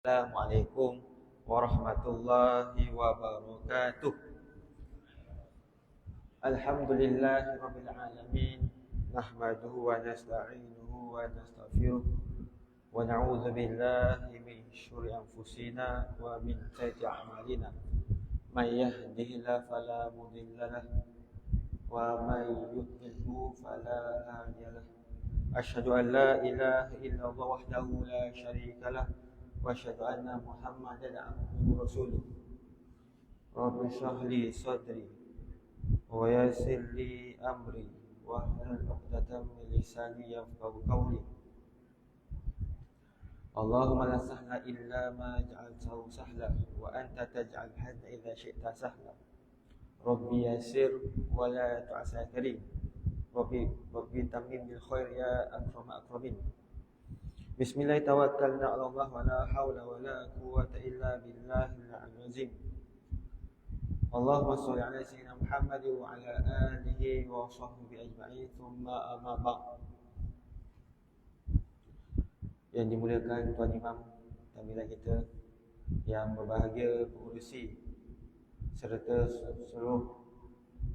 Assalamualaikum warahmatullahi wabarakatuh. Alhamdulillahi rabbil alamin. Nahmaduhu wa nasta'inuhu wa nastaghfiruh wa na'udzu billahi min syururi anfusina wa min sayyiati a'malina. May yahdihillahu fala mudilla lahu wa may yudlilhu fala hadiya lahu. Asyhadu an la ilaha illallah wahdahu la syarika lahu wa asyhadu anna Muhammadan abduhu wa rasuluh. Rabbi shrah li sadri wa yassir li amri wa hlul 'uqdatam min lisani yafqahu qawli. Allahumma la sahla illa ma ja'altahu sahla wa anta taj'al hadha idza syi'ta sahla. Rabbi yassir wa la tu'sir karim. Rabbi tamim bil khair ya akram akramin. Bismillah tawakkalna 'ala Allah wa la haula wa la quwwata illa billahil 'aliyyil 'azim. Allahumma shalli 'ala sayyidina Muhammad wa 'ala alihi wa sahbihi ajma'in. Tsumma amma ba'd. Yang dimuliakan Tuan Imam tampilan kita, yang berbahagia pengurusi serta seluruh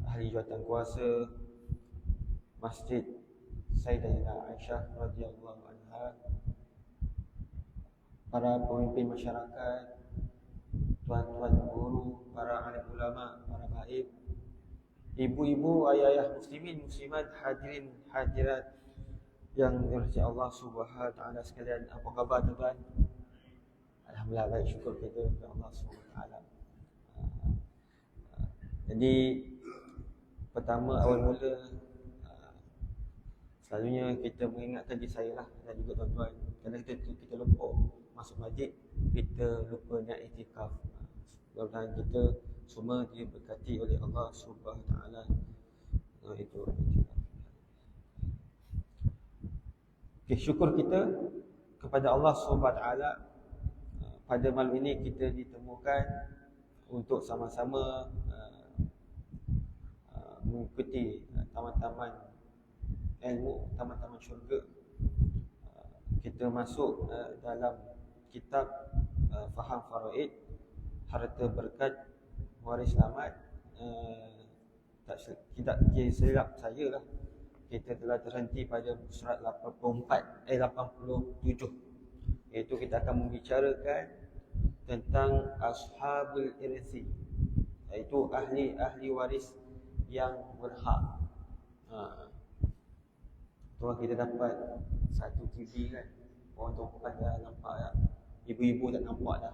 ahli jawatan kuasa Masjid Sayyidatina Aisyah radhiyallahu anha, para pemimpin masyarakat, tuan-tuan guru, para alim ulama, para haib, ibu-ibu, ayah-ayah muslimin, muslimat, hadirin, hadirat yang dirahmati Allah Subhanahu wa taala sekalian. Apa khabar tuan? Alhamdulillah baik, syukur kita kepada Allah Subhanahu wa taala. Jadi pertama awal mula selalunya kita mengingatkan diri saya lah dan juga tuan-tuan, kerana kita lupa masuk masjid, kita lupa niat iktikaf. Mudah-mudahan kita semua diberkati oleh Allah Subhanahu wa taala. Itu iktikaf. Okay, syukur kita kepada Allah Subhanahu wa taala, pada malam ini kita ditemukan untuk sama-sama mengikuti taman-taman ilmu, taman-taman syurga. Kita masuk dalam kitab Faham Faraid, Harta Berkat Waris Selamat. Tidak silap saya lah, kita telah terhenti pada surat 87, iaitu kita akan membicarakan tentang Ashabul Irthi, iaitu ahli waris yang berhak. Tuan, kita dapat satu TV kan, orang tuan dah nampak tak? Ibu-ibu tak nampak dah.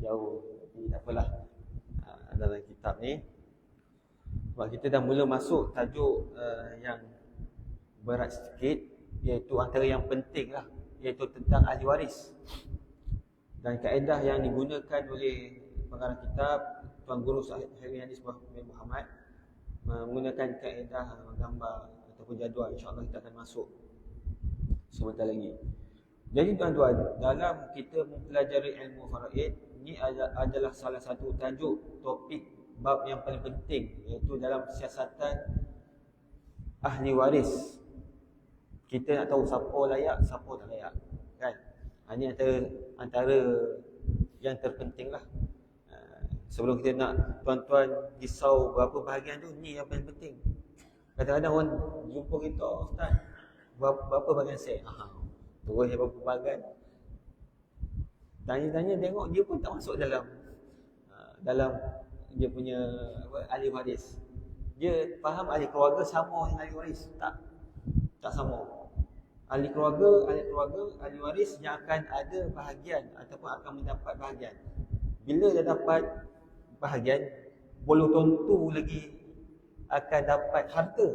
Jauh, tapi tak apalah. Dalam kitab ni, sebab kita dah mula masuk tajuk yang berat sikit, iaitu antara yang penting lah, iaitu tentang ahli waris. Dan kaedah yang digunakan oleh pengarang kitab, Tuan Guru Sahih Hadis Muhammad, menggunakan kaedah gambar ataupun jadual. InsyaAllah kita akan masuk sebentar lagi. Jadi tuan-tuan, dalam kita mempelajari ilmu faraid, ini adalah salah satu tajuk topik bab yang paling penting, iaitu dalam siasatan ahli waris. Kita nak tahu siapa layak, siapa tak layak, kan? Ini antara yang terpenting lah. Sebelum kita nak tuan-tuan risau berapa bahagian tu, ni yang paling penting. Kadang-kadang orang jumpa kita, Ustaz, berapa bahagian set? Terus berapa bahagian. Tanya-tanya, tengok dia pun tak masuk dalam dia punya ahli waris. Dia faham ahli keluarga sama dengan ahli waris. Tak sama. Ahli keluarga, ahli waris yang akan ada bahagian ataupun akan mendapat bahagian. Bila dah dapat bahagian, belum tentu lagi akan dapat harta.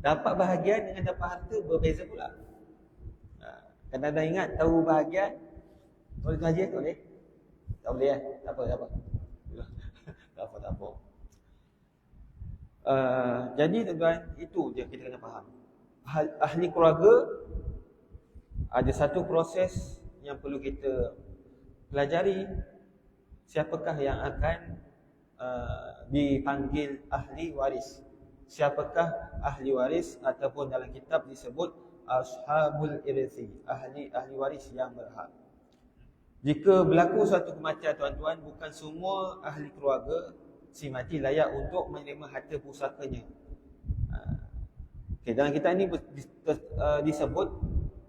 Dapat bahagian dengan dapat harta berbeza pula. Kadang-kadang ingat tahu bahagian, boleh kaji tak boleh? Tak boleh tak apa. Tak apa. Jadi tuan-tuan, itu je kita kena faham. Ahli keluarga, ada satu proses yang perlu kita pelajari. Siapakah yang akan dipanggil ahli waris? Siapakah ahli waris, ataupun dalam kitab disebut Ashabul Irthi, ahli waris yang berhak. Jika berlaku suatu kematian tuan-tuan, bukan semua ahli keluarga si mati layak untuk menerima harta pusakanya. Okay, dalam kitab ini disebut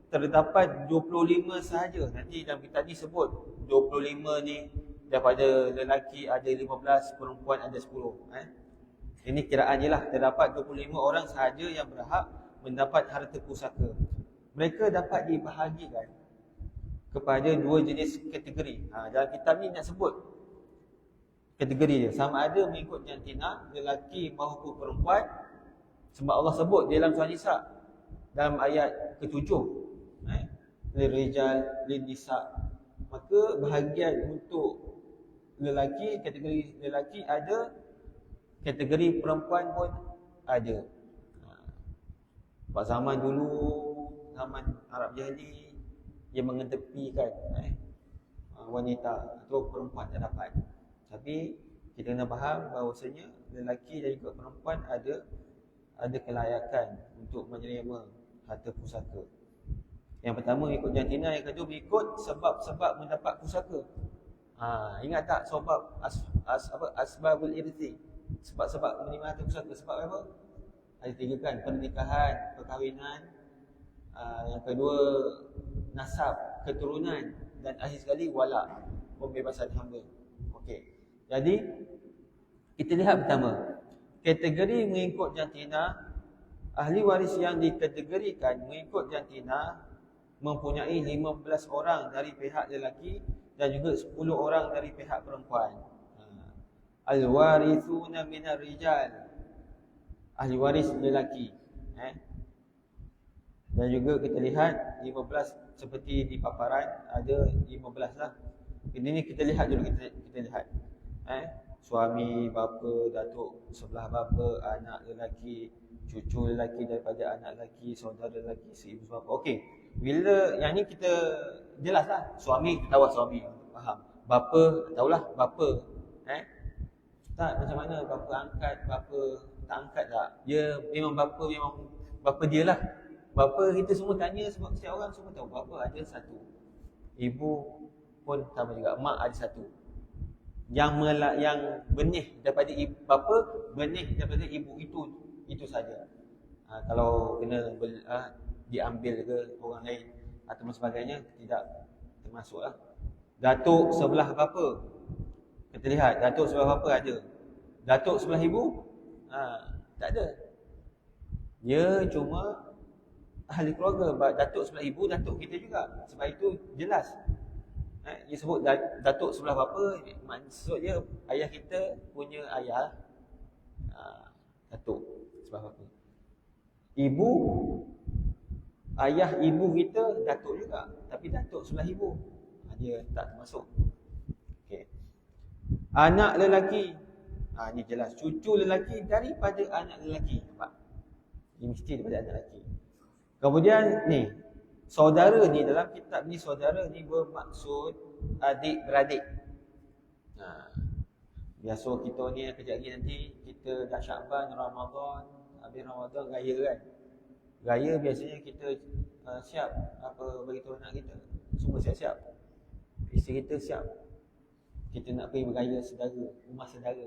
terdapat 25 sahaja. Nanti dalam kitab ni sebut 25 ni daripada lelaki ada 15, perempuan ada 10. Ini kiraan je lah. Terdapat 25 orang sahaja yang berhak mendapat harta pusaka. Mereka dapat dibahagikan kepada dua jenis kategori. Dalam kitab ni nak sebut kategori dia. Sama ada mengikut jantina, lelaki maupun perempuan. Sebab Allah sebut dalam surah Nisa dalam ayat ke-7, lirijal linnisa, maka bahagian untuk lelaki, kategori lelaki ada, kategori perempuan pun ada. Sebab zaman dulu, zaman Arab Jahili, dia mengetepikan wanita atau perempuan tak dapat. Tapi kita kena faham bahawasanya lelaki dan juga perempuan ada kelayakan untuk menerima harta pusaka. Yang pertama ikut jantina, yang kedua ikut sebab-sebab mendapat pusaka. Ingat tak sebab asbabul irthi, sebab-sebab menerima harta pusaka. Sebab apa? Ada 3 kan, pernikahan, perkahwinan, yang kedua nasab, keturunan, dan akhir sekali wala, pembebasan hamba. Okey. Jadi kita lihat pertama, kategori mengikut jantina. Ahli waris yang dikategorikan mengikut jantina mempunyai 15 orang dari pihak lelaki dan juga 10 orang dari pihak perempuan. Al-warithuna minar rijal, ahli waris lelaki. Dan juga kita lihat 15 seperti di paparan ada 15 lah. Ini kita lihat dulu, kita lihat. Suami, bapa, datuk sebelah bapa, anak lelaki, cucu lelaki daripada anak lelaki, saudara lelaki, seibu sebapa. Okey. Bila yang ni kita jelaslah. Suami kita tahu suami, faham. Bapa tahulah bapa. Tak macam mana bapa angkat, bapa tak angkat tak? Dia memang bapa dia lah. Bapa kita semua tanya sebab setiap orang semua tahu bapa ada satu. Ibu pun sama juga, mak ada satu. Yang benih daripada bapa, benih daripada ibu, itu saja. Kalau kena diambil ke orang lain atau sebagainya, tidak termasuklah. Datuk sebelah bapa, kita lihat datuk sebelah bapa ada. Datuk sebelah ibu tak ada. Dia cuma ahli keluarga. Datuk sebelah ibu, datuk kita juga. Sebab itu jelas. Dia sebut datuk sebelah bapa, maksudnya ayah kita punya ayah, datuk sebelah bapa. Ibu, ayah ibu kita datuk juga, tapi datuk sebelah ibu, dia tak termasuk. Okay. Anak lelaki, ni jelas, cucu lelaki daripada anak lelaki. Nampak? Ini mesti daripada anak lelaki. Kemudian ni, saudara ni, dalam kitab ni saudara ni bermaksud adik-beradik. Biasa kita ni kejap lagi nanti kita dah Syakban, Ramadan, habis Ramadan raya kan. Raya biasanya kita siap apa beritahu anak kita. Semua siap-siap. Isteri kita siap. Kita nak pergi beraya saudara, rumah saudara.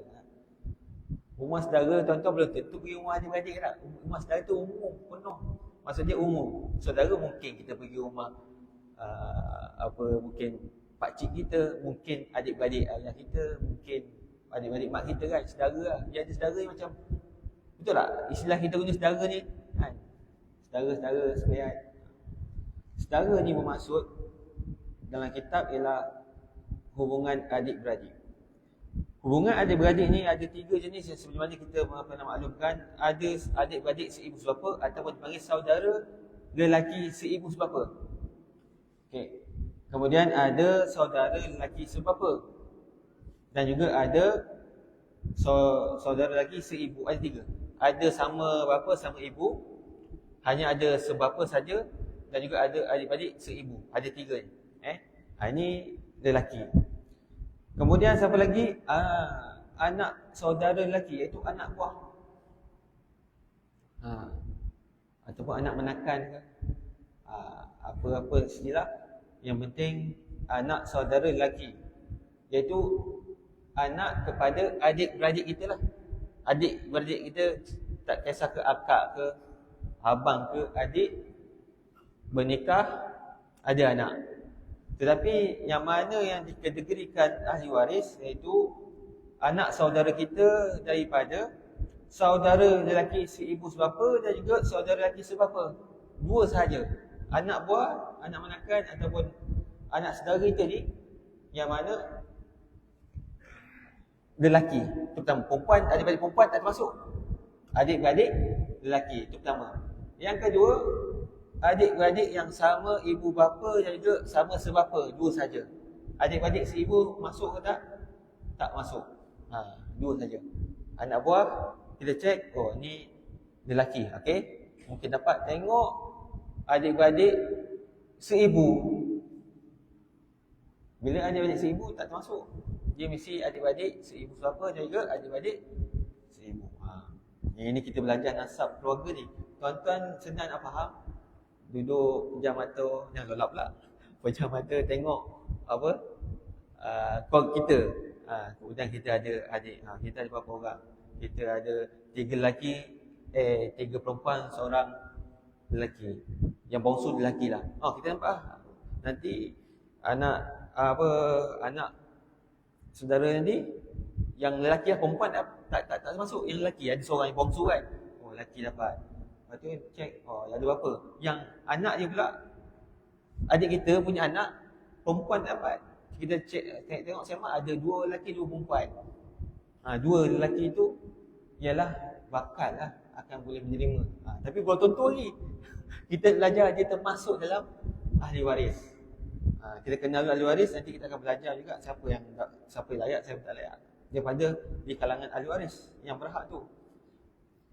Rumah saudara tuan-tuan belum tentu pergi rumah adik-beradik tak? Rumah saudara tu umum, penuh. Maksudnya umum. Saudara mungkin kita pergi rumah mungkin pakcik kita, mungkin adik-beradik ayah kita, mungkin adik-beradik mak kita kan, saudara lah. Dia ada saudara yang macam, betul tak? Istilah kita guna saudara ni kan? Saudara-saudara sekalian. Saudara ni bermaksud dalam kitab ialah hubungan adik-beradik. Hubungan adik-beradik ni ada 3 jenis yang sebelum mana kita pernah maklumkan. Ada adik-beradik seibu sebapa ataupun dipanggil saudara lelaki seibu sebapa. Okey. Kemudian ada saudara lelaki sebapa. Dan juga ada saudara lelaki seibu. Ada 3. Ada sama bapa sama ibu, hanya ada sebapa saja, dan juga ada adik-beradik seibu. Ada 3 ni. Ini lelaki. Kemudian siapa lagi? Anak saudara lelaki, iaitu anak buah. Ataupun anak menakan ke. Apa-apa sejelah. Yang penting anak saudara lelaki, iaitu anak kepada adik-beradik kita lah. Adik-beradik kita, tak kisah ke akak ke, abang ke, adik bernikah, ada anak. Tetapi yang mana yang dikategorikan ahli waris, iaitu anak saudara kita daripada saudara lelaki seibu sebapa dan juga saudara lelaki sebapa. Dua sahaja. Anak buah, anak manakan ataupun anak saudara kita ni, yang mana lelaki. Itu pertama. Perempuan, adik-beradik perempuan tak termasuk. Adik-beradik lelaki. Itu pertama. Yang kedua, adik-beradik yang sama ibu bapa dan juga sama sebapa. Dua saja. Adik-beradik seibu masuk ke tak? Tak masuk. Dua saja. Anak buah, kita cek, oh ni lelaki. Okey. Mungkin dapat tengok adik-beradik seibu. Bila adik-beradik seibu tak termasuk. Dia mesti adik-beradik seibu sebapa dan juga adik-beradik seibu. Ini kita belajar nasab keluarga ni. Tuan-tuan senang nak faham. Duduk pejam mata, jangan lolap pula. Pejam mata tengok apa? Keluarga kita. Kemudian kita ada adik. Kita ada berapa orang? Kita ada 3 lelaki, 3 perempuan, seorang lelaki. Yang bongsu lelaki lah. Kita nampak nanti anak anak saudara nanti yang lelaki lah, perempuan tak masuk. Yang lelaki ada seorang yang bongsu kan. Lelaki dapat. Lepas tu cek, ada berapa? Yang anak dia pula, adik kita punya anak perempuan dapat. Kita cek, tengok sama ada 2 lelaki 2 perempuan. 2 lelaki tu ialah bakal lah akan boleh menerima. Tapi kalau tonton ni kita belajar dia termasuk dalam ahli waris. Kita kenal ahli waris, nanti kita akan belajar juga siapa yang layak, siapa tak layak. Daripada di kalangan ahli waris yang berhak tu.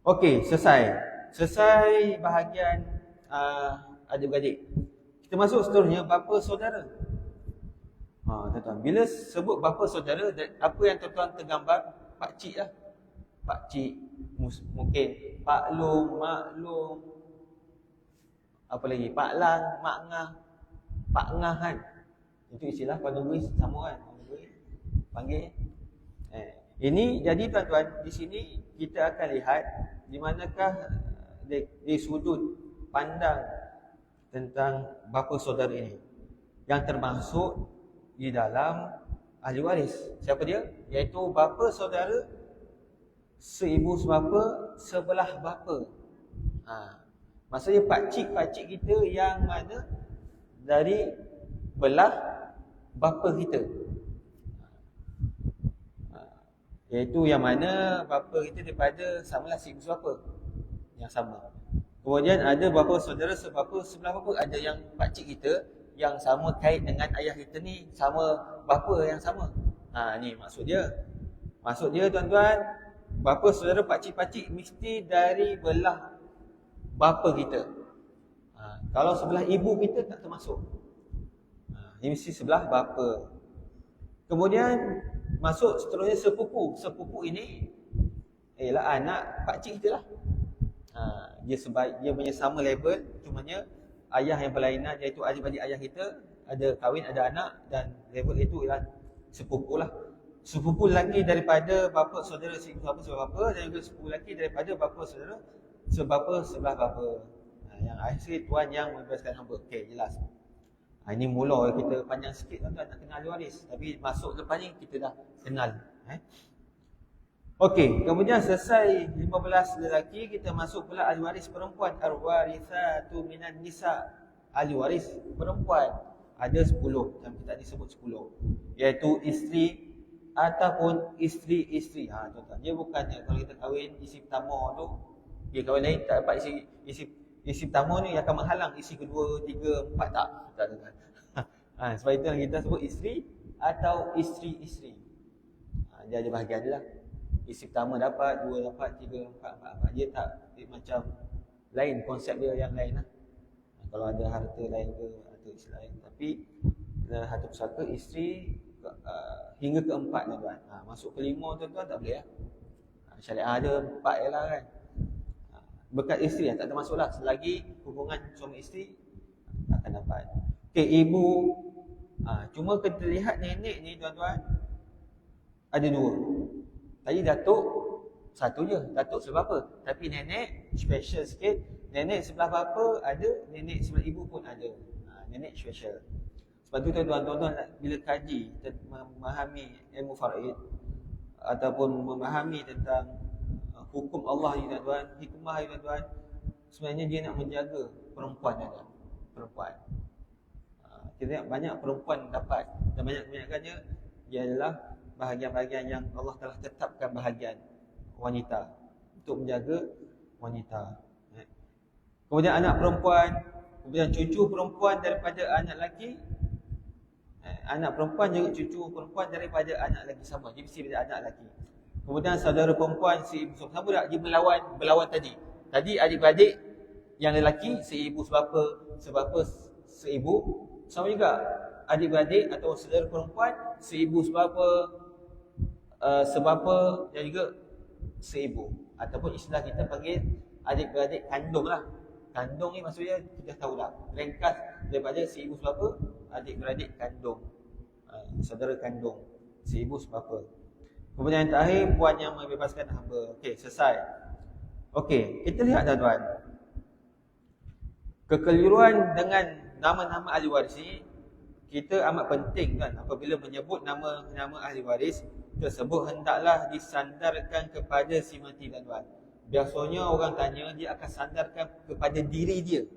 Okey, selesai bahagian adik-beradik. Kita masuk seterusnya bapa saudara. Tuan-tuan, bila sebut bapa saudara, apa yang tuan-tuan tergambar? Pak cik lah. Pak cik, mungkin Pak Long, Mak Long, apa lagi? Pak Lang, Mak Ngah, Pak Ngah kan. Itu istilah Panugui sama kan. Panugui panggil. Ini jadi tuan-tuan, di sini kita akan lihat di manakah di sudut pandang tentang bapa saudara ini yang termasuk di dalam ahli waris. Siapa dia? Iaitu bapa saudara seibu sebapa, sebelah bapa. Maksudnya pakcik-pakcik kita yang mana dari belah bapa kita. Iaitu yang mana bapa kita daripada samalah seibu sebapa. Yang sama. Kemudian ada bapa saudara sebapa, sebelah bapa. Ada yang pakcik kita yang sama kait dengan ayah kita ni, sama bapa yang sama. Ni maksud dia. Maksud dia tuan-tuan, bapa saudara pakcik-pakcik mesti dari belah bapa kita. Kalau sebelah ibu kita tak termasuk. Ini mesti sebelah bapa. Kemudian masuk seterusnya sepupu. Sepupu ini ialah anak pakcik kita lah. Dia punya sama level, cumanya ayah yang berlainan, iaitu adik-adik ayah kita ada kahwin, ada anak, dan level itu ialah sepupu lah. Sepupu lelaki daripada bapa saudara sebapa sebapa, dan juga sepupu lelaki daripada bapa saudara sebapa sebelah bapa. Yang akhir tuan yang membebaskan hamba. Okey, jelas. Ini mula kita panjang sikit tuan-tuan nak kenal ahli waris, tapi masuk lepas ni kita dah kenal. Okey, kemudian selesai 15 lelaki, kita masuk pula ahli waris perempuan. Al-warithatu minan nisa. Ahli waris perempuan ada 10, macam kita tadi sebut 10, iaitu isteri ataupun isteri-isteri. Tuan-tuan, dia bukannya kalau kita kahwin isteri pertama tu, dia kahwin lain tak dapat isteri pertama ni akan menghalang isteri kedua, 3, 4 tak tuan-tuan. Sebab itu kita sebut isteri atau isteri-isteri. Dia ada bahagian dia lah. Isteri pertama dapat, 2 dapat, 3, 4. Dia tak, dia macam lain, konsep dia yang lain lah. Kalau ada harta lain ke, harta isteri lain. Tapi harta pusaka isteri hingga ke-4 tuan-tuan. Masuk ke-5 tuan-tuan tak boleh lah. Syariah ada 4 je lah kan. Berkat isteri yang tak termasuk lah. Selagi hubungan suami isteri akan dapat. Okey, ibu Cuma kita lihat nenek ni tuan-tuan, ada dua. Tadi datuk satu je, datuk sebab apa? Tapi nenek special sikit. Nenek sebelah bapa ada, nenek sebelah ibu pun ada. Nenek special. Sebab tu tuan-tuan bila kaji, memahami ilmu faraid ataupun memahami tentang hukum Allah ni tuan-tuan, hikmah ni tuan-tuan, sebenarnya dia nak menjaga perempuan tuan-tuan. Perempuan. Kita lihat banyak perempuan dapat, dan banyak kebanyakannya dia adalah bahagian-bahagian yang Allah telah tetapkan bahagian wanita untuk menjaga wanita. Kemudian anak perempuan, kemudian cucu perempuan daripada anak lelaki, anak perempuan juga cucu perempuan daripada anak lelaki sama, dia mesti daripada anak lelaki. Kemudian saudara perempuan si ibu sama tak dia berlawan tadi. Tadi adik-beradik yang lelaki seibu sebapa seibu, sama juga adik-beradik atau saudara perempuan seibu sebapa dan juga seibu, ataupun istilah kita panggil adik-beradik kandung lah. Kandung ni maksudnya kita tahu dah, ringkas daripada seibu sebapa, adik-beradik kandung, saudara kandung, seibu sebapa. Kemudian yang terakhir, puan yang membebaskan hamba. Okey, selesai. Okey, kita lihat tuan-tuan, kekeliruan dengan nama-nama ahli waris ni, kita amat penting kan, apabila menyebut nama-nama ahli waris tersebut hendaklah disandarkan kepada si mati tuan-tuan. Biasanya orang tanya, dia akan sandarkan kepada diri dia.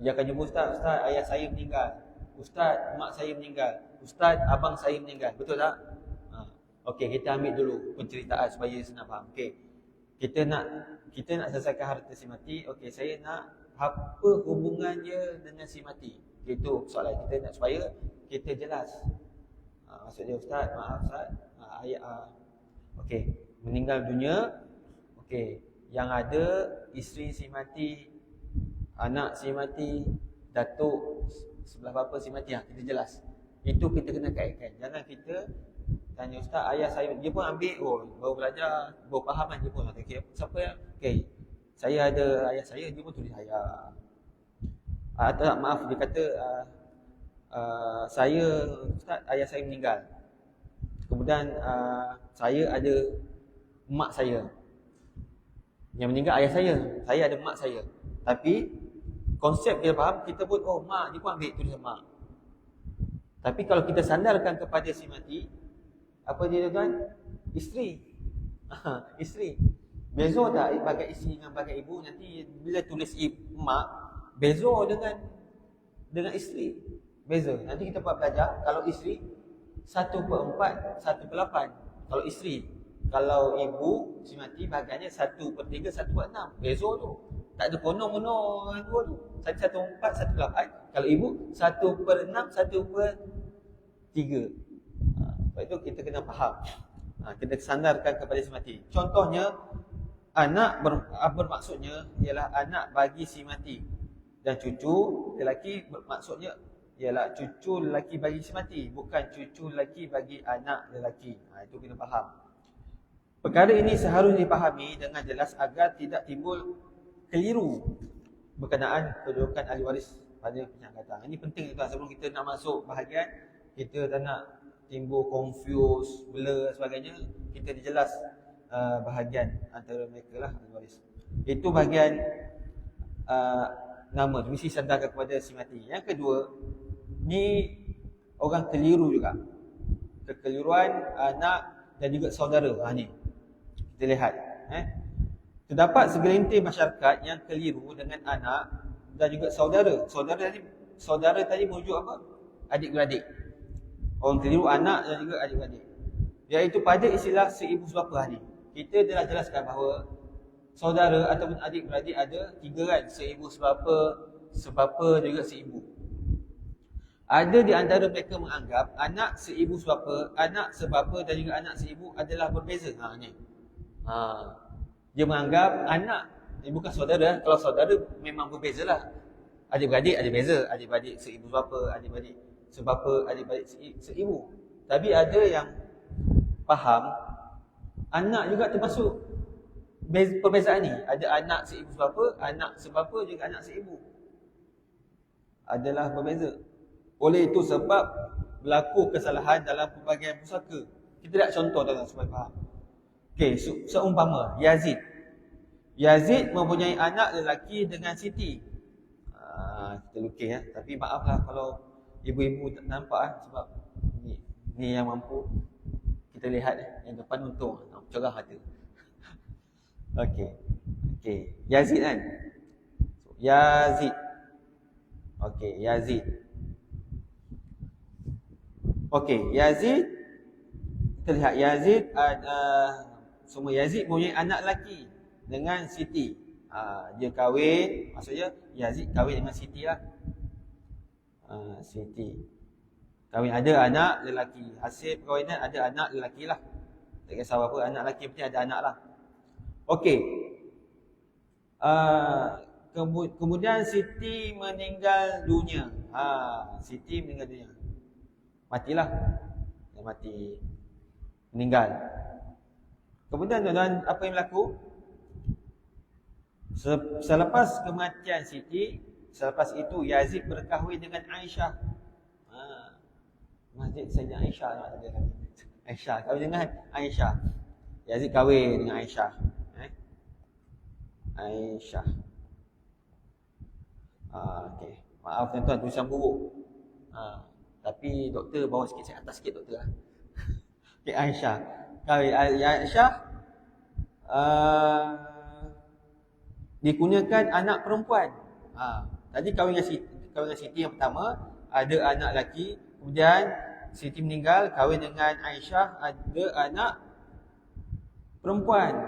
Dia akan jumpa ustaz, ayah saya meninggal, ustaz, mak saya meninggal, ustaz, abang saya meninggal. Betul tak? Okey, kita ambil dulu penceritaan supaya senang faham. Okey, kita nak selesaikan harta si mati. Okey, saya nak apa hubungan dia dengan si mati. Itu soalan kita nak supaya kita jelas. Maksudnya ustaz, maaf ustaz, ayah okey, meninggal dunia. Okey, yang ada isteri si mati, anak si mati, datuk sebelah bapa si mati, kita jelas. Itu kita kena kaitkan. Jangan kita tanya ustaz, ayah saya, dia pun ambil, baru belajar, baru faham kan, dia pun okey, siapa yang okey, saya ada ayah saya, dia pun tulis ayah. Tak, maaf, dia kata saya ustaz, ayah saya meninggal. Kemudian saya ada mak saya. Yang meninggal ayah saya ada mak saya. Tapi konsep dia faham, kita pun mak, dia pun ambil tulis mak. Tapi kalau kita sandarkan kepada si mati, apa dia tuan? Isteri. Isteri. Beza tak bagai isteri dengan bagai ibu? Nanti bila tulis mak, beza dengan isteri. Beza. Nanti kita buat belajar, kalau isteri 1/4, 1/8. Kalau isteri, kalau ibu si mati bahagiannya 1/3, 1/6. Beza tu. Tak ada kono-mono yang dua tu. 1/4, 1/8. Kalau ibu 1/6, 1/3. Sebab itu kita kena faham. Kita sandarkan kepada si mati. Contohnya, anak bermaksudnya ialah anak bagi si mati. Dan cucu lelaki bermaksudnya ialah cucu lelaki bagi si mati, bukan cucu lelaki bagi anak lelaki. Itu kena faham. Perkara ini seharusnya dipahami dengan jelas agar tidak timbul keliru berkenaan kedudukan ahli waris pada yang datang. Ini penting tuan, sebelum kita nak masuk bahagian, kita tak nak timbul confuse, blur sebagainya, kita dijelas bahagian antara mereka lah ahli waris. Itu bahagian nama, mesti sandarkan kepada si mati. Yang kedua, ni orang keliru juga. Kekeliruan anak dan juga saudara. Ni kita lihat, terdapat segelintir masyarakat yang keliru dengan anak dan juga saudara. Saudara tadi merujuk apa? Adik-beradik. Orang keliru anak dan juga adik-beradik, iaitu pada istilah seibu sebapa ni. Kita telah jelaskan bahawa saudara ataupun adik-beradik ada 3 kan, seibu sebapa juga seibu. Ada di antara mereka menganggap anak seibu sebapa, anak sebapa dan juga anak seibu adalah berbeza. Ni. Dia menganggap anak bukan saudara. Kalau saudara memang berbezalah. Adik-beradik ada beza, adik-beradik seibu sebapa, adik-beradik sebapa, adik-beradik seibu. Tapi ada yang faham anak juga termasuk perbezaan ni. Ada anak seibu sebapa, anak sebapa juga anak seibu. Adalah berbeza. Oleh itu sebab berlaku kesalahan dalam pembagian pusaka. Kita lihat contoh dalam supaya faham. Okey, seumpama Yazid mempunyai anak lelaki dengan Siti. Kita lukis ya. Tapi maaflah kalau ibu-ibu tak nampak sebab ni yang mampu. Kita lihat yang depan untung cerah mata. Okey. Yazid kan? Yazid. Okey, Yazid. Kita lihat Yazid semua Yazid punya anak lelaki dengan Siti. Dia kahwin, maksudnya Yazid kahwin dengan Siti lah. Siti. Kahwin ada anak lelaki. Hasil perkahwinan ada anak lelaki lah. Tak kisah apa, anak lelaki penting ada anak lah. Okey. Kemudian Siti meninggal dunia. Siti meninggal dunia. Matilah. Dia mati. Meninggal. Kemudian tuan-tuan, apa yang berlaku? Selepas kematian Siti, selepas itu Yazid berkahwin dengan Aisyah. Masjid Sayyidah Aisyah nak ada lagi. Aisyah kahwin dengan Aisyah. Yazid kahwin dengan Aisyah. Aisyah. Okey. Maaf tuan-tuan, tulisan buruk. Tapi doktor bawa sikit saya atas sikit doktor. Okey, Aisyah. Kahwin Aisyah. Dikurniakan anak perempuan. Tadi kahwin dengan Siti yang pertama, ada anak lelaki, kemudian Siti meninggal, kahwin dengan Aisyah, ada anak perempuan.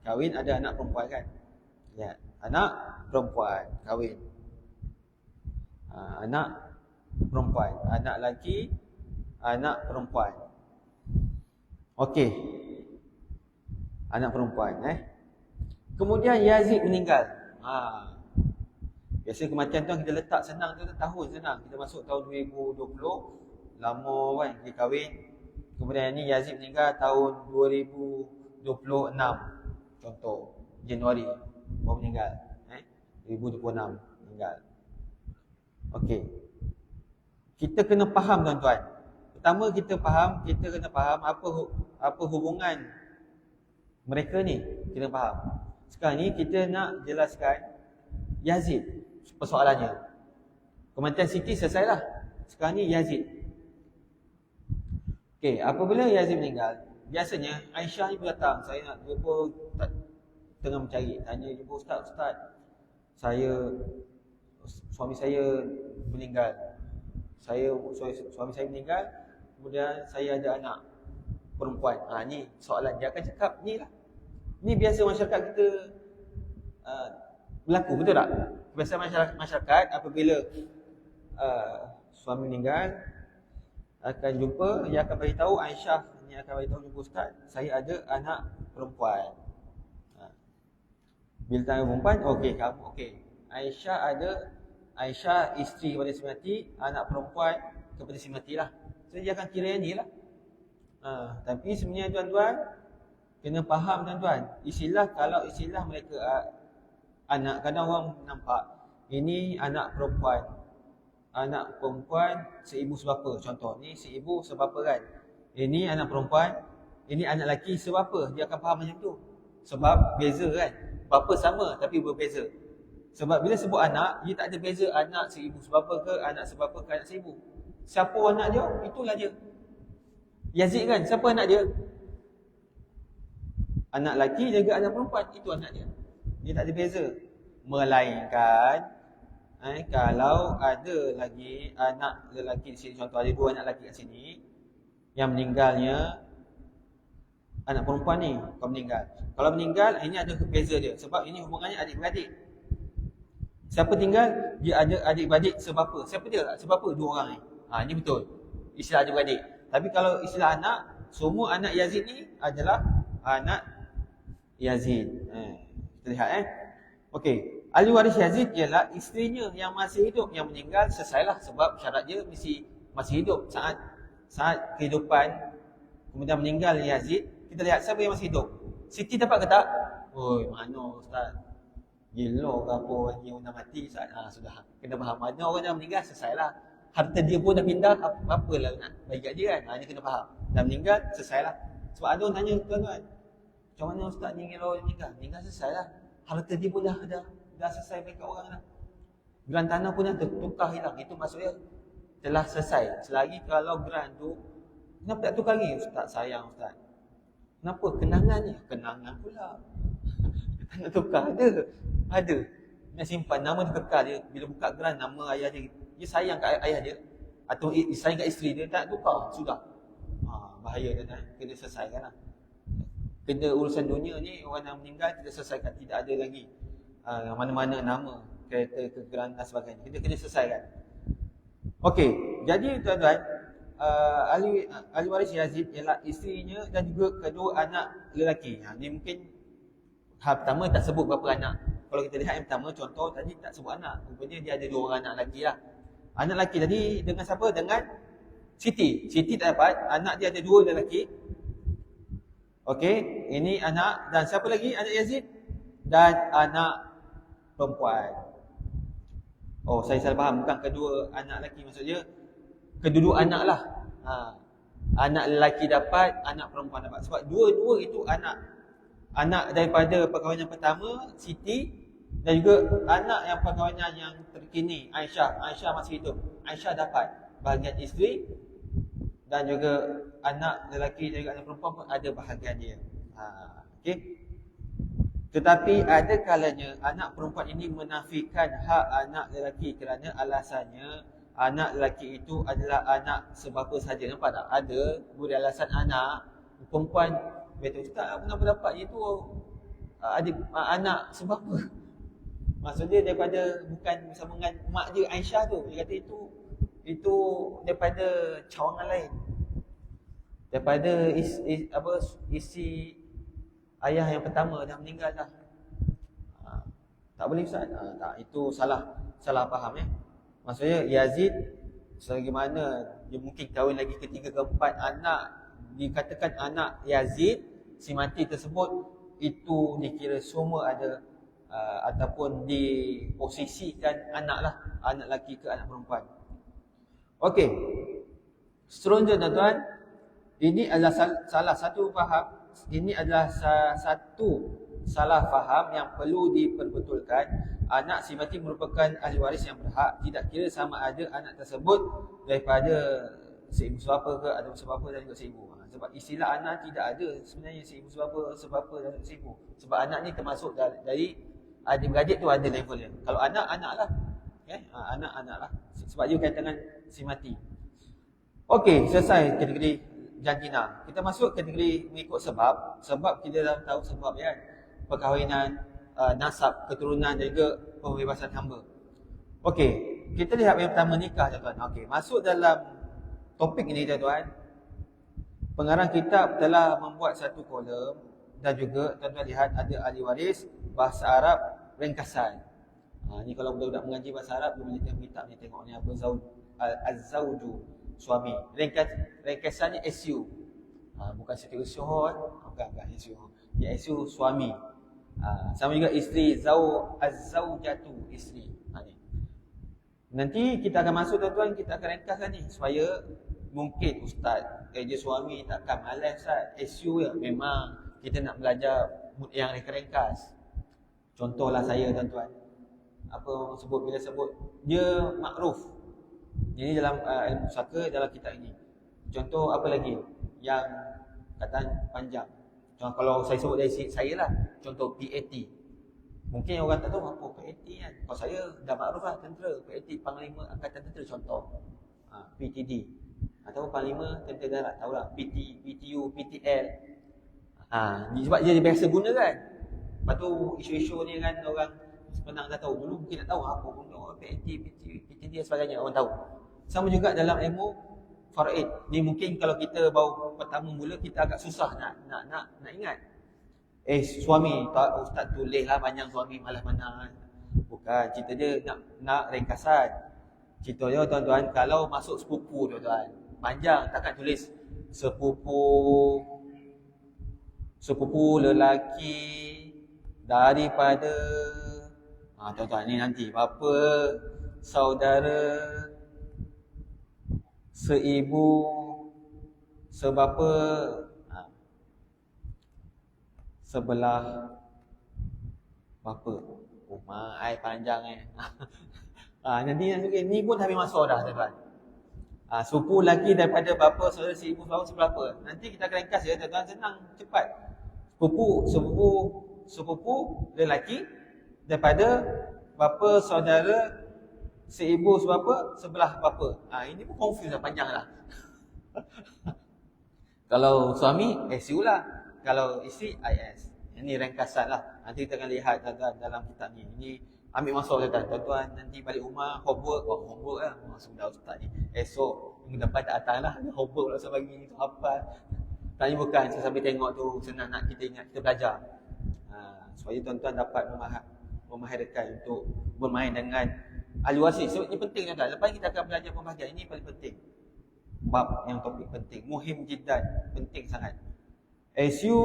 Kahwin ada anak perempuan kan? Lihat, anak perempuan kahwin. Anak perempuan, anak lelaki, anak perempuan. Okey. Anak perempuan Kemudian Yazid meninggal. Biasa kematian tu kita letak senang tu tahun senang. Kita masuk tahun 2020, lama kan dia kahwin. Kemudian ni Yazid meninggal tahun 2026. Contoh Januari baru meninggal. 2026 meninggal. Okey. Kita kena faham tuan-tuan. Pertama kita kena faham apa hubungan mereka ni. Kita faham. Sekarang ni kita nak jelaskan Yazid persoalannya. Kematian Siti selesailah. Sekarang ni Yazid. Okey, apabila Yazid meninggal, biasanya Aisyah ni datang, saya nak jumpa tengah mencari, tanya jumpa ustaz, suami saya meninggal. Suami saya meninggal, kemudian saya ada anak perempuan. Ni soalan dia akan cakap ni lah. Ni biasa masyarakat kita berlaku, betul tak? Biasa masyarakat apabila suami meninggal akan jumpa, dia akan beritahu Aisyah ni akan beritahu jumpa ustaz, saya ada anak perempuan. Bila tanya perempuan, okey kamu okey. Aisyah isteri kepada si mati, anak perempuan kepada si mati lah. So dia akan kira yang ni lah. Tapi sebenarnya tuan-tuan kena faham tuan-tuan. Kalau istilah mereka anak, kadang orang nampak ini anak perempuan. Anak perempuan seibu sebapa. Contoh ni seibu sebapa kan. Ini anak perempuan, ini anak lelaki sebapa. Dia akan faham macam tu. Sebab beza kan. Bapa sama tapi berbeza. Sebab bila sebut anak, dia tak ada beza anak seibu sebapa ke anak sebapa ke anak seibu. Siapa anak dia, itulah dia. Yazid kan, siapa anak dia? Anak lelaki jaga anak perempuan, itu anak dia. Dia tak ada beza. Melainkan kalau ada lagi anak lelaki di sini, contoh ada dua anak lelaki kat sini, yang meninggalnya anak perempuan ni, kalau meninggal. Kalau meninggal, ini ada beza dia. Sebab ini hubungannya adik-beradik. Siapa tinggal, dia ada adik-beradik sebapa. Siapa dia? Sebapa dua orang ni. Ini betul. Istilah adik-beradik. Tapi kalau istilah anak, semua anak Yazid ni adalah anak Yazid. Kita lihat Okey. Ahli waris Yazid ialah isterinya yang masih hidup. Yang meninggal selesailah sebab syarat dia mesti masih hidup. Saat kehidupan, kemudian meninggal Yazid, kita lihat siapa yang masih hidup. Siti dapat ke tak? Oi, mana ustaz? Gila ke apa orang yang dah mati? Sudah. Kena faham mana orang dah meninggal selesailah. Harta dia pun dah pindah, apa-apalah nak bagi kat dia kan. Ini kena faham. Dah meninggal, selesailah. Sebab ada orang tanya, tuan-tuan, macam mana ustaz ni kalau meninggal? Meninggal selesailah. Harta dia pun dah selesai bagi kat orang dah. Geran tanah pun dah tertukar hilang. Itu maksudnya telah selesai. Selagi kalau geran tu, kenapa tak tukar lagi? Ustaz sayang ustaz. Kenapa? Kenangan ni. Kenangan pula. Tak nak tukar. Ada. Nak simpan. Nama dia kekal dia. Bila buka geran, nama ayah dia. Dia sayang kat ayah dia. Atau sayang kat isteri dia. Tak nak tukar. Sudah. Bahaya kan. Kena selesaikan lah. Kena urusan dunia ni, orang yang meninggal kita selesaikan. Tidak ada lagi mana-mana nama, kereta, kegeran dan sebagainya. Kita kena selesaikan. Okey. Jadi tuan-tuan, ahli waris Yazid ialah isterinya dan juga kedua anak lelaki. Ni mungkin hal pertama tak sebut berapa anak. Kalau kita lihat yang pertama, contoh tadi tak sebut anak. Rupanya dia ada 2 orang anak lelaki lah. Anak lelaki tadi dengan siapa? Dengan Siti. Siti tak dapat. Anak dia ada 2 lelaki. Okey. Ini anak. Dan siapa lagi? Anak Yazid. Dan anak perempuan. Oh, saya salah faham. Bukan kedua anak lelaki. Maksudnya kedua anak lah. Anak lelaki dapat, anak perempuan dapat. Sebab dua-dua itu anak daripada perkahwinan pertama, Siti, dan juga anak yang perkahwinan yang terkini, Aisyah. Aisyah masih hidup. Aisyah dapat bahagian isteri, dan juga anak lelaki dan juga anak perempuan pun ada bahagian dia. Okey. Tetapi ada kalanya anak perempuan ini menafikan hak anak lelaki kerana alasannya anak lelaki itu adalah anak sebapa saja. Nampak tak? Ada boleh alasan anak perempuan betul tak kenapa dapat itu adik anak sebapa. Maksudnya daripada bukan bersama dengan mak dia Aisyah tu. Dia kata itu daripada cawangan lain. Daripada isi ayah yang pertama dah meninggal dah. Tak boleh ustaz. Tak, itu salah faham ya. Maksudnya Yazid selagi mana dia mungkin kahwin lagi ketiga keempat anak, dikatakan anak Yazid si mati tersebut itu dikira semua ada ataupun diposisikan anak lah, anak lelaki ke anak perempuan. Okey. Seterusnya tuan-tuan, ini adalah salah satu faham. Ini adalah satu salah faham yang perlu diperbetulkan. Anak si mati merupakan ahli waris yang berhak, tidak kira sama ada anak tersebut daripada seibu sebapa ke atau sebapa dan juga seibu. Sebab istilah anak tidak ada sebenarnya seibu sebapa dan seibu. Sebab anak ni termasuk dari adik-beradik tu ada levelnya. Kalau anak lah. Anak lah. Sebab dia kaitan dengan si mati. Okey, selesai kategori jantina. Kita masuk kategori mengikut sebab. Sebab kita dah tahu sebab ya. Perkahwinan, nasab, keturunan dan juga pembebasan hamba. Okey, kita lihat yang pertama nikah tuan-tuan. Okey, masuk dalam topik ini tuan-tuan. Pengarang kitab telah membuat satu kolom dan juga tuan-tuan lihat ada ahli waris bahasa Arab ringkasan. Ni kalau budak-budak mengaji bahasa Arab dia boleh tengok kitab ni, tengok ni apa az-zauju, suami. Ringkasannya SU. Bukan setiap usyuh bukan SU. Dia SU suami. Sama juga isteri, az-zaujatu, isteri. Ni. Nanti kita akan masuk tuan-tuan, kita akan ringkaskan ni supaya mungkin ustaz kerja suami takkan malas ustaz. SU ya memang kita nak belajar yang ringkas. Contohlah saya tuan-tuan. Apa sebut bila sebut dia makruf. Ini dalam ilmu pusaka dalam kitab ini. Contoh apa lagi yang kataan panjang. Contoh kalau saya sebut dari saya lah. Contoh PAT. Mungkin orang tak tahu apa PAT kan. Kalau saya dah makruf lah tentera. PAT Panglima Angkatan Tentera contoh. PTD. Atau Panglima Tentera Darat. Tahulah PTU, PTL. Sebab dia biasa guna kan. Lepas tu isu-isu ni kan orang senang dah tahu. Dulu mungkin tak tahu apa guna PAT, PTD dan sebagainya. Orang tahu. Sama juga dalam ilmu faraid. Ni mungkin kalau kita baru pertama mula kita agak susah nak ingat. Suami ustaz tulislah panjang suami malah mana. Bukan, cerita dia nak ringkasan. Cerita dia tuan-tuan kalau masuk sepupu tuan-tuan. Panjang takkan tulis sepupu lelaki daripada tuan-tuan ni nanti bapa saudara seibu, sebapa, sebelah bapa. Oh, mai panjang nanti ni pun dah memang masuk dah tuan-tuan. Sepupu lelaki daripada bapa, saudara seibu, sebapa, sebelah apa. Nanti kita akan ringkas ya tuan-tuan, senang, cepat. Sepupu lelaki daripada bapa, saudara seibu, sebapa, sebelah bapa. Ini pun confuse dah, panjang dah. Kalau suami SU lah, kalau isteri IS. Ini ringkasan lah. Nanti kita akan lihat dalam kitab ni. Ini ambil masuk tuan-tuan. Nanti balik rumah homework lah. Sudah ustaz ni. Esok minggu depan tak datang lah. Homework lah saya bagi tu apa. Tadi bukan saya sambil tengok tu senang nak kita ingat kita belajar. Supaya tuan-tuan dapat memahairkan untuk bermain dengan ahli waris. Sebab ini penting tuan-tuan. Lepas kita akan belajar pembahagian ini paling penting. Bab yang topik penting, muhim jiddan, penting sangat. SU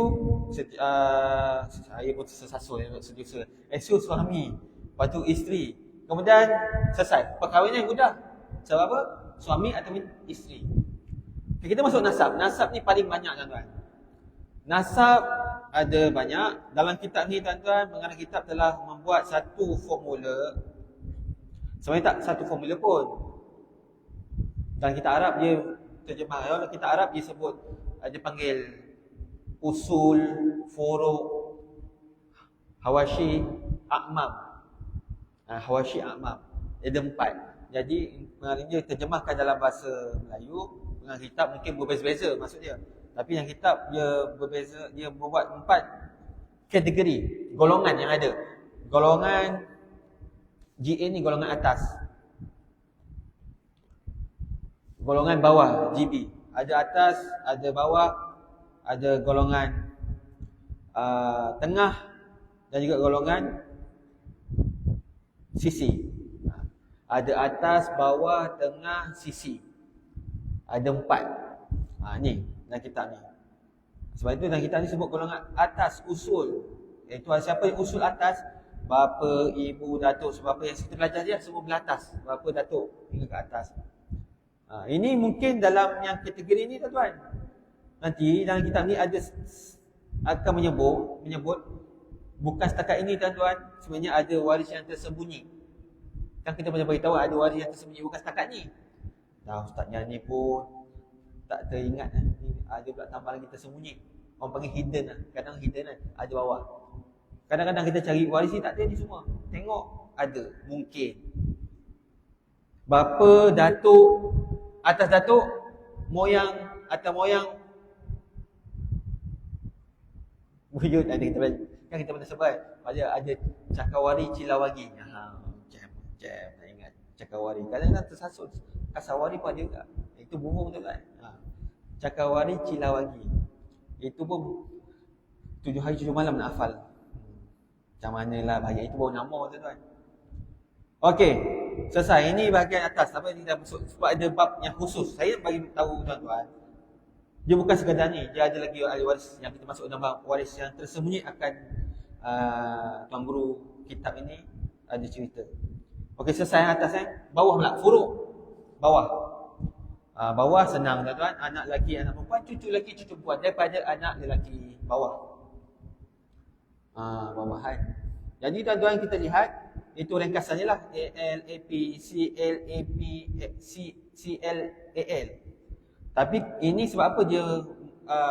saya pun tersasul sedusa. SU suami, lepas tu isteri. Kemudian selesai. Perkahwinan mudah. Sebab apa? Suami atau isteri. Okay, kita masuk nasab. Nasab ni paling banyak tuan-tuan. Nasab ada banyak. Dalam kitab ni tuan-tuan, pengarang kitab telah membuat satu formula. Sebenarnya tak satu formula pun. Dalam kitab Arab dia terjemah. Dalam kitab Arab dia sebut, dia panggil usul, furu', hawashi, a'mam. Hawashi, a'mam. Ada 4. Jadi pengarang dia terjemahkan dalam bahasa Melayu. Pengarang kitab mungkin berbeza-beza maksud dia. Tapi yang kitab dia berbeza, dia membuat 4 kategori golongan yang ada. Golongan GA ni golongan atas. Golongan bawah GB. Ada atas, ada bawah, ada golongan tengah dan juga golongan sisi. Ada atas, bawah, tengah, sisi. Ada 4. Ni dalam kitab ni. Sebab itu dalam kitab ni sebut golongan atas, usul. Iaitu siapa yang usul atas? Bapa, ibu, datuk, sebab apa yang kita belajar dia semua belah atas. Bapa, datuk hingga ke atas. Ini mungkin dalam yang kategori ni tuan-tuan. Nanti dalam kitab ni ada akan menyebut bukan setakat ini tuan-tuan, sebenarnya ada waris yang tersembunyi. Kan kita pernah beritahu ada waris yang tersembunyi bukan setakat ni. Ustaznya ni pun tak teringat ada pula tambah lagi tersembunyi. Orang panggil hidden lah. Kadang hidden kan ada bawah. Kadang-kadang kita cari waris ni tak ada ni semua. Tengok ada mungkin. Bapa, datuk, atas datuk, moyang, atas moyang. Wujud ada kita kan kita pernah sebut ada cakawari cilawagi. Macam tak ingat cakawari. Kadang-kadang tersasul. Kasawari pun ada juga. Itu burung tu kan. Cakawari cilawagi. Itu pun 7 hari 7 malam nak hafal. Macam manalah bahagian itu baru nama tuan-tuan. Okey, selesai. Ini bahagian atas. Apa yang kita masuk sebab ada bab yang khusus. Saya bagi tahu tuan-tuan. Dia bukan sekadar ni, dia ada lagi ahli waris yang kita masuk dalam waris yang tersembunyi akan tuan guru kitab ini ada cerita. Okey, selesai atas bawah pula, furuk. Bawah. Bawah senang tuan-tuan, anak lelaki, anak perempuan, cucu lelaki, cucu perempuan daripada anak lelaki bawah. Bawahan. Jadi tuan-tuan kita lihat itu ringkasannya lah ALAP, CLAP, CLAL. Tapi ini sebab apa dia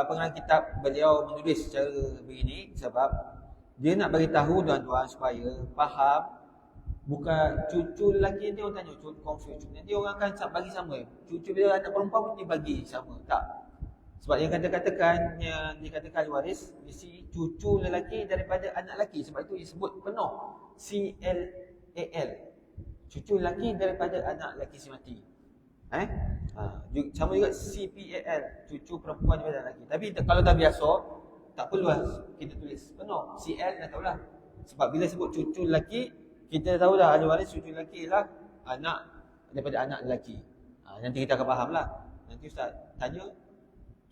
pengarang kitab beliau menulis secara begini, sebab dia nak bagi tahu tuan-tuan supaya faham. Bukan cucu lelaki dia orang tanya, cucu confuse. Nanti orang akan bagi sama. Cucu dia anak perempuan pun dia bagi sama. Tak. Sebab yang dikatakan waris mesti cucu lelaki daripada anak lelaki. Sebab itu disebut penuh CLAL. Cucu lelaki daripada anak lelaki si mati. Sama juga CPAL, cucu perempuan daripada anak lelaki. Tapi kalau dah biasa, tak perlu kita tulis penuh. CL dah tahulah. Sebab bila sebut cucu lelaki, kita tahu dah ahli waris cucu lelaki lah anak daripada anak lelaki. Nanti kita akan faham lah. Nanti ustaz tanya,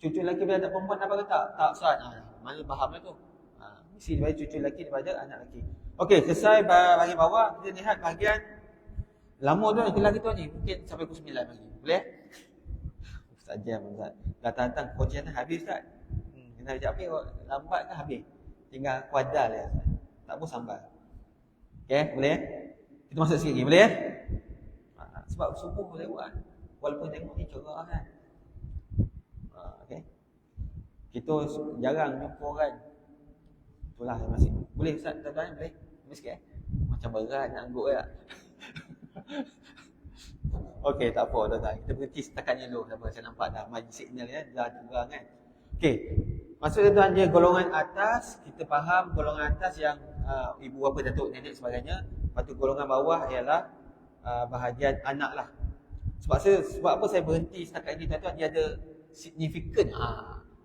cucu lelaki daripada anak perempuan apa ke tak? Tak ustaz. Mana faham lah tu. Mesti daripada cucu lelaki daripada anak lelaki. Okey, selesai bahagian bawah. Kita lihat bahagian lama tu kelas kita ni. Mungkin sampai pukul 9 lagi. Boleh? Ustaz jam Ustaz. Datang-datang coaching habis Ustaz. Kena ajak habis, lambat ke habis? Tinggal kuadal ya Ustaz. Tak pun sambal. Okey, boleh? Kita masuk sikit lagi, boleh? Sebab subuh boleh buat. Walaupun tengok ni cerah kan. Okey. Kita jarang jumpa orang. Itulah masih. Boleh Ustaz, tuan-tuan boleh? Boleh sikit Macam berat nak angguk ya. Okey, tak apa tuan-tuan. Kita berhenti setakat ni dulu. Saya nampak dah majlis signal ya, dah terang kan. Okey. Maksud tuan-tuan dia golongan atas, kita faham golongan atas yang ibu bapa, datuk, nenek sebagainya. Lepas tu golongan bawah ialah bahagian anak lah. Sebab apa saya berhenti setakat ini tuan-tuan, dia ada signifikan.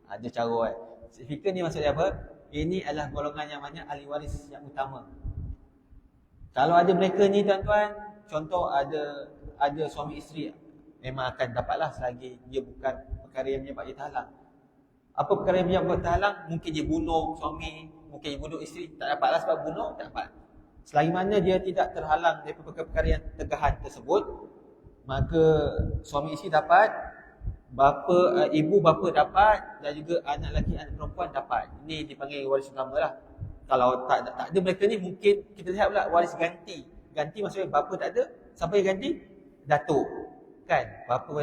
Ada cara signifikan ni maksudnya apa? Ini adalah golongan yang mana ahli waris yang utama. Kalau ada mereka ni tuan-tuan, contoh ada suami isteri, memang akan dapatlah selagi dia bukan perkara yang menyebabkan dia terhalang. Apa perkara yang menyebabkan terhalang? Mungkin dia bunuh suami, mungkin dia bunuh isteri, tak dapatlah sebab bunuh, tak dapat. Selagi mana dia tidak terhalang daripada perkara-perkara yang tegahan tersebut, maka suami isteri dapat, ibu bapa dapat, dan juga anak lelaki anak perempuan dapat. Ini dipanggil waris utama lah. Kalau tak ada mereka ni, mungkin kita lihat pula waris ganti. Ganti maksudnya bapa tak ada, siapa yang ganti? Datuk. Kan? Bapa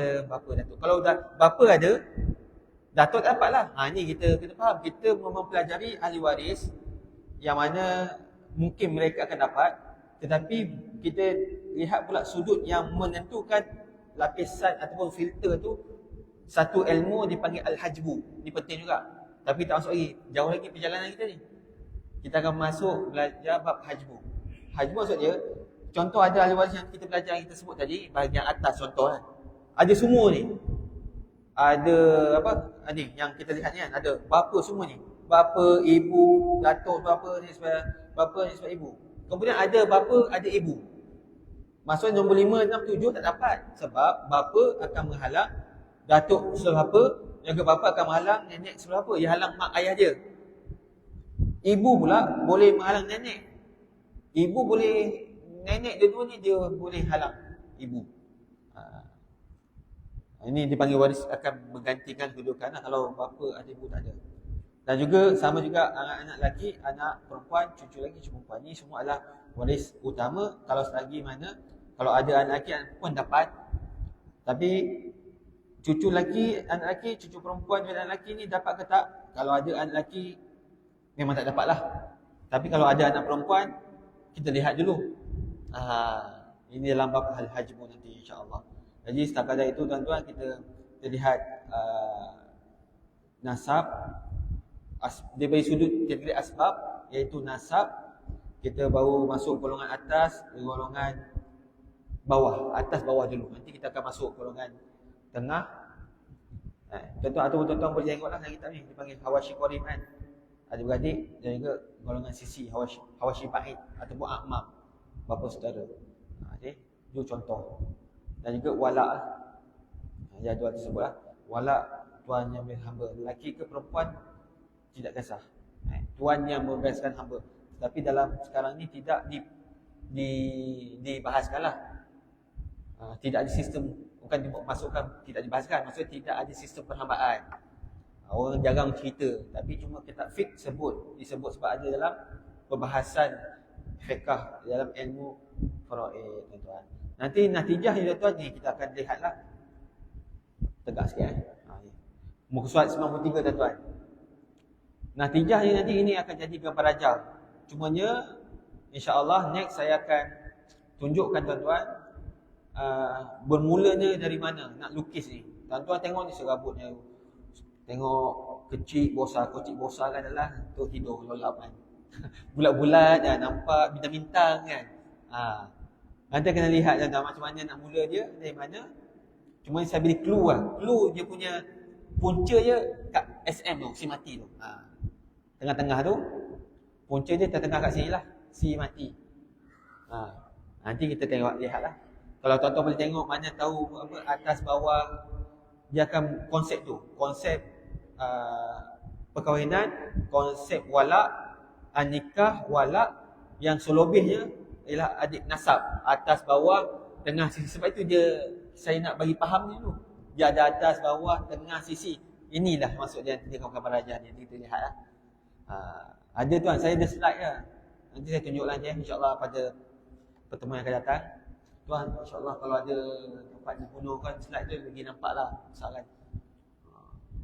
datuk. Kalau bapa ada, datuk tak dapat lah. Ni kita faham. Kita mempelajari ahli waris yang mana mungkin mereka akan dapat, tetapi kita lihat pula sudut yang menentukan lapisan ataupun filter tu. Satu ilmu dipanggil al-hajbu. Ini penting juga. Tapi tak masuk lagi. Jauh lagi perjalanan kita ni. Kita akan masuk belajar bab hajbu. Hajbu maksud dia, contoh ada ahli waris yang kita belajar, yang kita sebut tadi, bahagian atas contoh kan. Ada semua ni. Ada ni yang kita lihat ni kan, ada bapa semua ni. Bapa, ibu, datuk, bapa ni sebab ibu. Kemudian ada bapa, ada ibu. Maksudnya nombor 5, 6, 7 tak dapat. Sebab bapa akan menghalang datuk sebelah bapa, juga bapa akan menghalang nenek sebelah bapa. Dia halang mak ayah dia. Ibu pula boleh menghalang nenek. Ibu boleh, nenek dua-dua ni dia boleh halang ibu. Ini dipanggil waris akan menggantikan kedudukan kalau bapa ada ibu tak ada. Dan juga sama juga anak-anak lelaki, anak perempuan, cucu lelaki, cucu perempuan. Ini semua adalah waris utama. Kalau selagi mana, kalau ada anak lelaki, anak perempuan dapat. Tapi cucu lelaki, anak lelaki, cucu perempuan dan anak lelaki ni dapat ke tak? Kalau ada anak lelaki, memang tak dapat lah. Tapi kalau ada anak perempuan, kita lihat dulu. Ini dalam bab al-hajmu nanti insya-Allah. Jadi setakat itu tuan-tuan, kita lihat nasab. Dia bagi sudut kategori asbab, iaitu nasab. Kita baru masuk golongan atas, golongan bawah. Atas bawah dulu. Nanti kita akan masuk golongan tengah. Tuan-tuan boleh tengoklah dalam kitab ni, dipanggil Hawashi Qorib kan. Adik-beradik, dan juga golongan sisi Hawashi Ba'id ataupun A'mam, bapa saudara. Itu contoh. Dan juga wala' lah. Jadual tersebut lah. Wala' tuan yang berhamba, lelaki ke perempuan tidak kisah. Tuan yang membebaskan hamba. Tetapi dalam sekarang ni tidak dibahaskan lah. Tidak ada sistem, bukan dimasukkan, tidak dibahaskan. Maksudnya tidak ada sistem perhambaan. Orang jarang cerita, tapi cuma kitab fiqh disebut sebab ada dalam perbahasan fiqh dalam ilmu faraid tuan-tuan. Nanti natijah ni tuan-tuan ni kita akan lihatlah. Tegak sikit muka surat 93 tuan-tuan. Natijah ni nanti ini akan jadi gambar rajah. Cumanya insya-Allah next saya akan tunjukkan tuan-tuan bermulanya dari mana nak lukis ni. Tuan-tuan tengok ni serabutnya. Tengok kecil bosa kan adalah tu tidur lolap kan. Bulat-bulat dah nampak bintang-bintang kan. Nanti kena lihat tuan-tuan macam mana nak mula dia, dari mana. Cuma saya beri clue lah. Clue dia punya punca je kat SM tu, si mati tu. Tengah-tengah tu punca dia tengah kat sini lah, si mati. Nanti kita tengok, lihatlah. Kalau tuan-tuan boleh tengok mana tahu apa atas bawah, dia akan konsep tu, konsep perkahwinan, konsep wala', nikah, wala', yang selebihnya ialah adik nasab, atas bawah tengah sisi. Sebab itu saya nak bagi faham ni dulu. Dia ada atas, bawah, tengah, sisi. Inilah maksud dia tiga gambar rajah ni kita lihat lah. Ada tuan, saya ada slide lah. Nanti saya tunjuklah je insya-Allah pada pertemuan yang akan datang. Tuan, insya-Allah kalau ada tempat digunakan slide tu bagi nampaklah misalkan.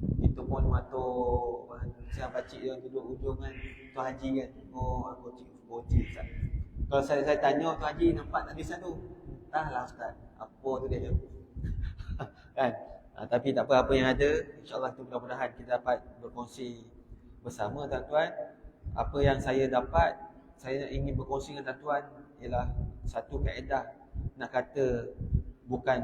Kita pun waktu siang pakcik dia duduk ujung kan Tuan Haji kan. Oh, bocik Ustaz. Kalau saya tanya Tuan Haji nampak tak tulisan tu? Entahlah Ustaz. Apa tu dia? Kan? Tapi tak apa yang ada, insya-Allah tu mudah-mudahan kita dapat berkongsi bersama tuan-tuan. Apa yang saya dapat, saya ingin berkongsi dengan tuan-tuan ialah satu kaedah. Nak kata bukan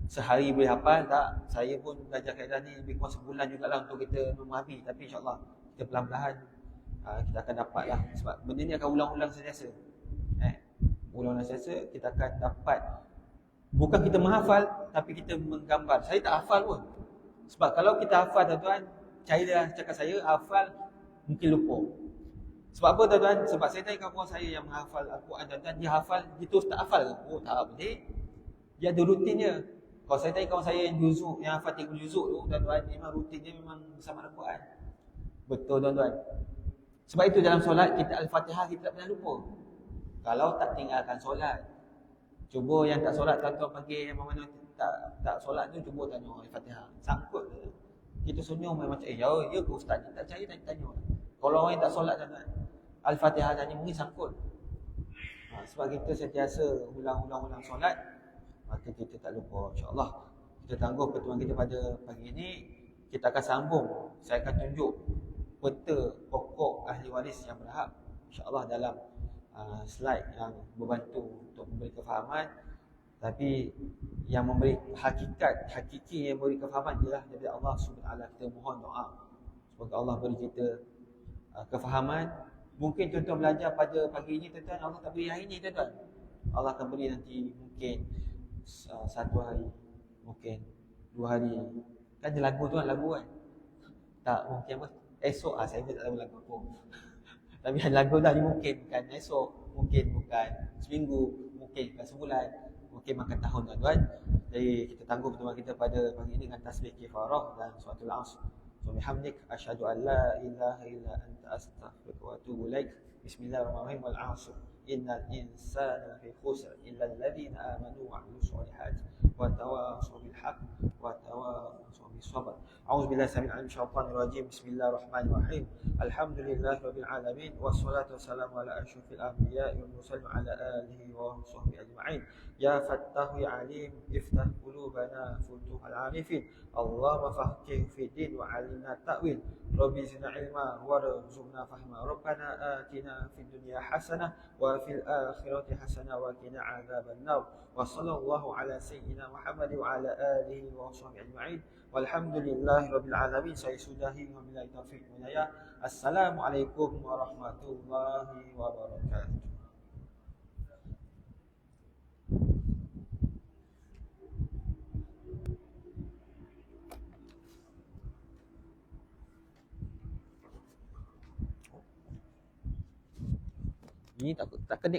sehari boleh hafal, tak. Saya pun belajar kaedah ni lebih kurang sebulan jugalah untuk kita memahami. Tapi insya-Allah kita perlahan-lahan kita akan dapatlah. Sebab benda ni akan ulang-ulang sentiasa. Ulang-ulang sentiasa kita akan dapat. Bukan kita menghafal, tapi kita menggambar. Saya tak hafal pun. Sebab kalau kita hafal tuan-tuan, percayalah cakap saya, hafal mungkin lupa. Sebab apa tuan-tuan? Sebab saya tanya kawan saya yang menghafal Al-Quran tuan-tuan, dia hafal, dia terus tak hafal ke? Oh, tak boleh. Dia ada rutinnya. Kalau saya tanya kawan saya yang juzuk, yang hafal 3 juzuk tu, tuan-tuan, memang rutinnya memang bersama Al-Quran. Betul tuan-tuan. Sebab itu dalam solat, kita Al-Fatihah kita tak pernah lupa. Kalau tak tinggalkan solat. Cuba yang tak solat tuan-tuan pagi yang mana tak solat tu, cuba tanya Al-Fatihah. Sangkut je. Kita senyum macam ya ke ustaz ni tak percaya tanya. Kalau orang yang tak solat tuan-tuan, Al-Fatihah tanya mungkin sangkut. Sebab kita sentiasa ulang-ulang solat, maka kita tak lupa insya-Allah. Kita tangguh pertemuan kita pada pagi ini. Kita akan sambung. Saya akan tunjuk peta pokok ahli waris yang berhak insya-Allah dalam slide yang membantu untuk memberi kefahaman. Tapi yang memberi hakiki yang memberi kefahaman ialah dari Allah Subhanahu. Kita mohon doa semoga Allah beri kita kefahaman. Mungkin tuan-tuan belajar pada pagi ini tuan-tuan, Allah tak beri hari ini tuan-tuan. Allah akan beri nanti mungkin 1 hari, mungkin 2 hari. Kan ada lagu tu kan, lagu kan. Tak mungkin apa? Esok saya pun tak tahu lagu apa. Tapi lagu dah dimungkinkan esok, mungkin bukan seminggu, mungkin bukan sebulan, mungkin makan tahun tuan-tuan. Jadi kita tangguh pertemuan kita pada pagi ini dengan tasbih kifarah dan suratul Asr. Subhanallah, asyhadu an la ilaha illa anta astaghfiruka wa atubu ilaik. Bismillahirrahmanirrahim. Wal 'ashr. Innal insana lafi khusr illa alladhina amanu wa 'amilus solihati wa tawassaw bil haqq wa tawassaw bis sabr. A'udzu billahi samil 'alim syaitanir rajim. Bismillahirrahmanirrahim. Alhamdulillahirabbil alamin wassalatu wassalamu ala asyrofil anbiya'i wal mursalin ala alihi wa sahbihi ajma'in. Ya Fattahu ya Alim, iftah qulubana futuhal arifin. Allahumma faqih fi din wa 'allimna ta'wil. Rabbi zidna ilma warzuqna fahma. Rabbana atina fid dunya hasanah wa fil akhirati hasanah wa qina 'adzabannar. Wa sallallahu ala sayyidina Muhammad wa ala alihi wa sahbihi ajma'in. Walhamdulillahirabbil alamin. Saya sudahi wa billahi taufiq wal hidayah. Assalamualaikum warahmatullahi wabarakatuh. Ini tak kena